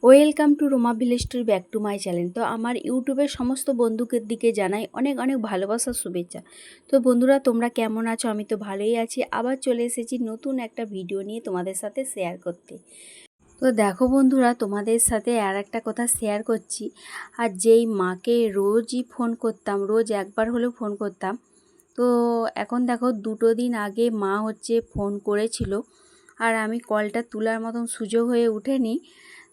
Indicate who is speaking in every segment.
Speaker 1: Welcome to Ruma village to back to my channel. তো আমার ইউটিউবের সমস্ত বন্ধুদের দিকে জানাই অনেক অনেক ভালোবাসার শুভেচ্ছা। তো বন্ধুরা, তোমরা কেমন আছো? আমি তো ভালোই আছি। আবার চলে এসেছি নতুন একটা ভিডিও নিয়ে তোমাদের সাথে শেয়ার করতে। তো দেখো বন্ধুরা, তোমাদের সাথে আর একটা কথা শেয়ার করছি। আর যেই মাকে রোজই ফোন করতাম, রোজ একবার হলেও ফোন করতাম, তো এখন দেখো 2 দিন আগে মা ফোন করেছিল, আর আমি কলটা তোলার মতন সুযোগ হয়ে ওঠেনি।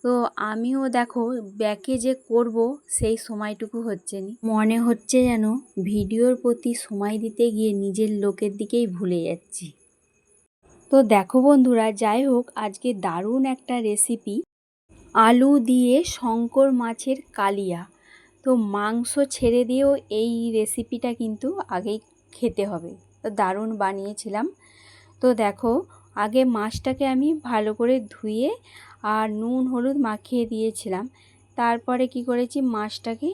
Speaker 1: তো আমিও দেখো ব্যাকে যে করব সেই সময়টুকু হচ্ছে না, মনে হচ্ছে যেন ভিডিওর প্রতি সময় দিতে গিয়ে নিজের লোকের দিকেই ভুলে যাচ্ছি। তো দেখো বন্ধুরা, যাই হোক, আজকে দারুণ একটা রেসিপি, আলু দিয়ে শঙ্কর মাছের কালিয়া। তো মাংস ছেড়ে দিয়েও এই রেসিপিটা কিন্তু আগেই খেতে হবে। তো দারুণ বানিয়েছিলাম। তো দেখো, আগে মাছটাকে আমি ভালো করে ধুয়ে আর নুন হলুদ মাখিয়ে দিয়েছিলাম। তারপরে কি করেছি, মাছটাকে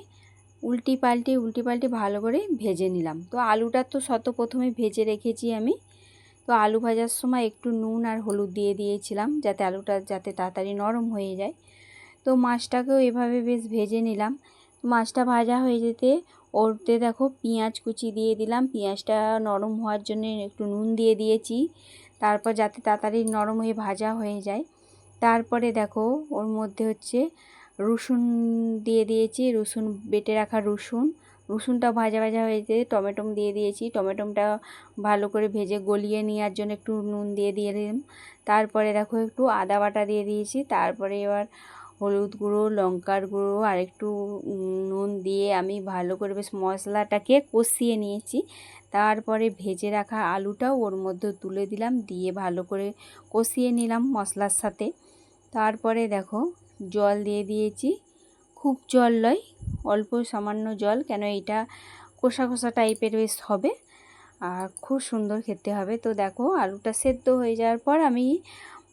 Speaker 1: উল্টি পাল্টে ভালো করে ভেজে নিলাম। তো আলুটা তো প্রথমে ভেজে রেখেছি আমি। তো আলু ভাজার সময় একটু নুন আর হলুদ দিয়ে দিয়েছিলাম, যাতে আলুটা তাড়াতাড়ি নরম হয়ে যায়। তো মাছটাকেও এভাবে বেশ ভেজে নিলাম। মাছটা ভাজা হয়ে যেতে ওতে দেখো পেঁয়াজ কুচি দিয়ে দিলাম। পেঁয়াজটা নরম হওয়ার জন্য একটু নুন দিয়ে দিয়েছি, তারপর যাতে তাড়াতাড়ি নরম হয়ে ভাজা হয়ে যায়। তারপরে দেখো ওর মধ্যে রসুন দিয়ে দিয়েছি, রসুন বেটে রাখা রসুনটা ভাজা হয়ে যেতে টমেটো দিয়ে দিয়েছি। টমেটোটা ভালো করে ভেজে গলিয়ে নেওয়ার জন্য একটু নুন দিয়ে দিলাম। তারপরে দেখো একটু আদা বাটা দিয়ে দিয়েছি। তারপরে এবার হলুদ গুঁড়ো, লঙ্কার গুঁড়ো আর একটু নুন দিয়ে আমি ভালো করে বেশ মশলাটাকে কষিয়ে নিয়েছি। তারপরে ভেজে রাখা আলুটাও ওর মধ্যে তুলে দিলাম, দিয়ে ভালো করে কষিয়ে নিলাম মশলার সাথে। তারপরে দেখো জল দিয়ে দিয়েছি, খুব জল নয়, অল্প সামান্য জল, কেন এটা কষা কষা টাইপের বেশ হবে আর খুব সুন্দর খেতে হবে। তো দেখো আলুটা সেদ্ধ হয়ে যাওয়ার পর আমি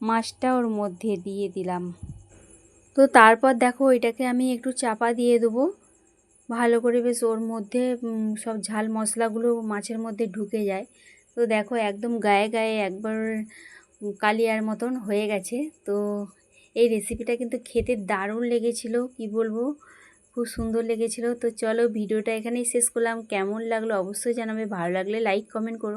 Speaker 1: মাছটা ওর মধ্যে দিয়ে দিলাম। তো তারপর দেখো এটাকে আমি একটু চাপা দিয়ে দেবো, ভালো করে বেশ ওর মধ্যে সব ঝাল মশলাগুলো মাছের মধ্যে ঢুকে যায়। তো দেখো একদম গায়ে গায়ে একবার কালিয়ার মতন হয়ে গেছে। তো এই রেসিপিটা কিন্তু খেতে দারুণ লেগেছিল, কি বলবো, খুব সুন্দর লেগেছিল। তো চলো ভিডিওটা এখানেই শেষ করলাম। কেমন লাগলো অবশ্যই জানাবে, ভালো লাগলে লাইক কমেন্ট করো।